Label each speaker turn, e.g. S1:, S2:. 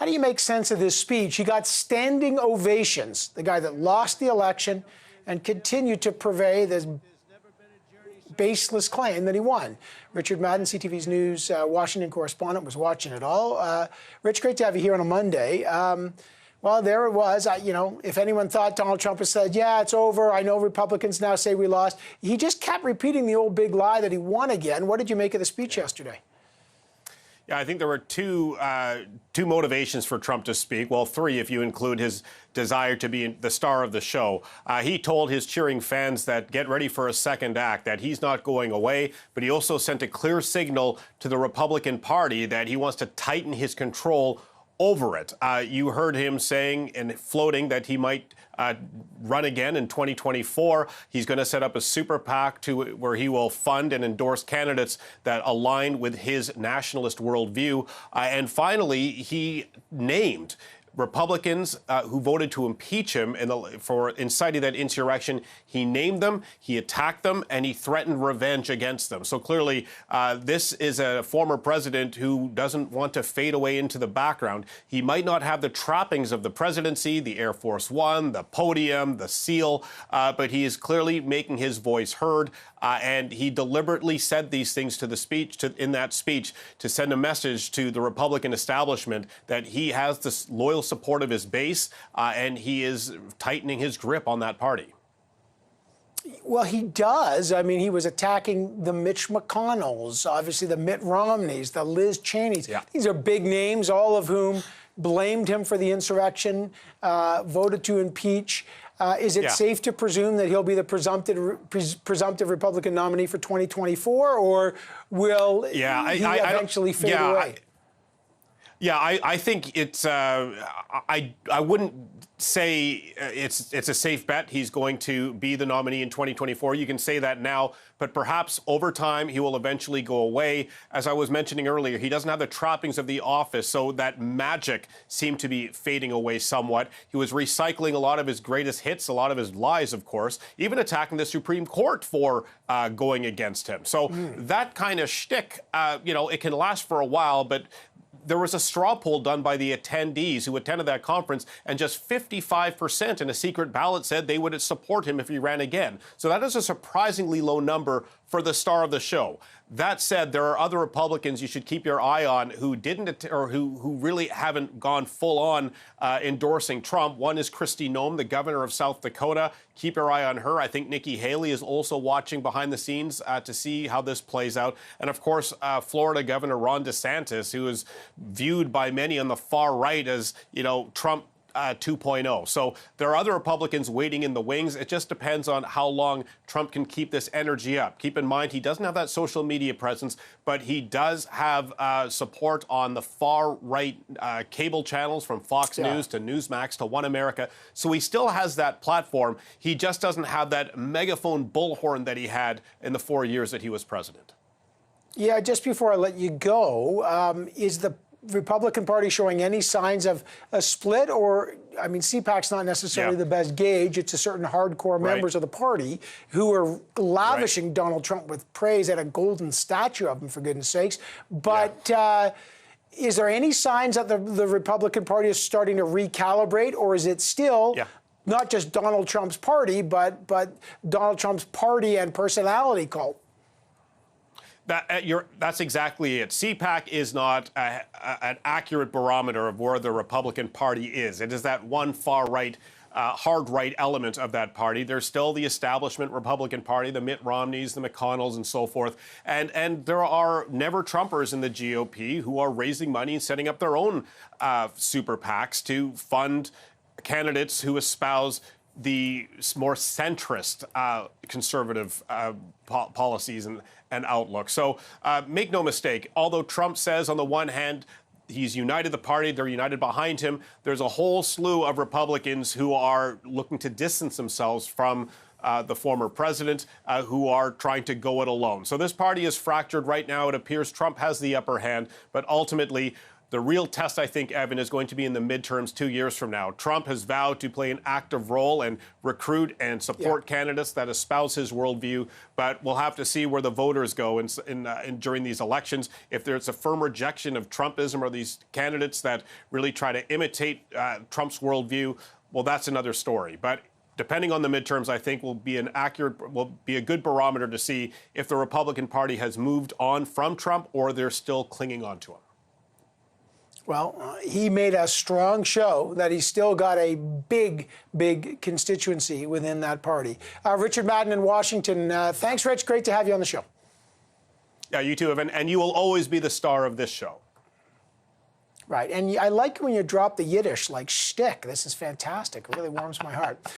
S1: How do you make sense of this speech? He got standing ovations, the guy that lost the election and continued to purvey this baseless claim that he won. Richard Madan, CTV's News Washington correspondent, was watching it all. Rich, great to have you here on a Monday. Well, there it was. If anyone thought Donald Trump had said, yeah, it's over, I know Republicans now say we lost, he just kept repeating the old big lie that he won again. What did you make of the speech yesterday?
S2: Yeah, I think there were two motivations for Trump to speak. Well, three, if you include his desire to be the star of the show. He told his cheering fans that get ready for a second act, that he's not going away. But he also sent a clear signal to the Republican Party that he wants to tighten his control over it. You heard him saying and floating that he might run again in 2024. He's going to set up a super PAC where he will fund and endorse candidates that align with his nationalist worldview. And finally, he named Republicans who voted to impeach him for inciting that insurrection. He named them, he attacked them, and he threatened revenge against them. So clearly, this is a former president who doesn't want to fade away into the background. He might not have the trappings of the presidency, the Air Force One, the podium, the seal, but he is clearly making his voice heard. And he deliberately said these things in that speech to send a message to the Republican establishment that he has this loyal support of his base, and he is tightening his grip on that party.
S1: Well, he does. I mean, he was attacking the Mitch McConnells, obviously the Mitt Romneys, the Liz Cheneys. Yeah. These are big names, all of whom blamed him for the insurrection, voted to impeach. Is it safe to presume that he'll be the presumptive Republican nominee for 2024, or will he eventually fade away?
S2: I think it's. I wouldn't say it's a safe bet he's going to be the nominee in 2024. You can say that now, but perhaps over time he will eventually go away. As I was mentioning earlier, he doesn't have the trappings of the office, so that magic seemed to be fading away somewhat. He was recycling a lot of his greatest hits, a lot of his lies, of course, even attacking the Supreme Court for going against him. So that kind of shtick, it can last for a while, but there was a straw poll done by the attendees who attended that conference, and just 55% in a secret ballot said they would support him if he ran again. So that is a surprisingly low number for the star of the show. That said, there are other Republicans you should keep your eye on who didn't, or who really haven't gone full on endorsing Trump. One is Kristi Noem, the governor of South Dakota. Keep your eye on her. I think Nikki Haley is also watching behind the scenes to see how this plays out. And of course, Florida Governor Ron DeSantis, who is viewed by many on the far right as, Trump 2.0. So there are other Republicans waiting in the wings. It just depends on how long Trump can keep this energy up. Keep in mind, he doesn't have that social media presence, but he does have support on the far right cable channels, from Fox News to Newsmax to One America. So he still has that platform. He just doesn't have that megaphone bullhorn that he had in the 4 years that he was president.
S1: Yeah, just before I let you go, is the Republican Party showing any signs of a split? Or, I mean, CPAC's not necessarily the best gauge. It's a certain hardcore members of the party who are lavishing Donald Trump with praise, at a golden statue of him, for goodness sakes. But is there any signs that the Republican Party is starting to recalibrate, or is it still not just Donald Trump's party, but Donald Trump's party and personality cult?
S2: That's exactly it. CPAC is not an accurate barometer of where the Republican Party is. It is that one far right, hard right element of that party. There's still the establishment Republican Party, the Mitt Romneys, the McConnells, and so forth. And there are never Trumpers in the GOP who are raising money and setting up their own super PACs to fund candidates who espouse the more centrist conservative policies and outlook. So make no mistake, although Trump says on the one hand he's united the party, they're united behind him, there's a whole slew of Republicans who are looking to distance themselves from the former president, who are trying to go it alone. So this party is fractured right now. It appears Trump has the upper hand, but ultimately The real test, I think, Evan, is going to be in the midterms 2 years from now. Trump has vowed to play an active role and recruit and support candidates that espouse his worldview, but we'll have to see where the voters go during these elections. If there's a firm rejection of Trumpism or these candidates that really try to imitate Trump's worldview, well, that's another story. But depending on the midterms, I think will be a good barometer to see if the Republican Party has moved on from Trump or they're still clinging on to him.
S1: Well, he made a strong show that he's still got a big, big constituency within that party. Richard Madan in Washington. Thanks, Rich. Great to have you on the show.
S2: Yeah, you too, Evan. And you will always be the star of this show.
S1: Right. And I like when you drop the Yiddish, like shtick. This is fantastic. It really warms my heart.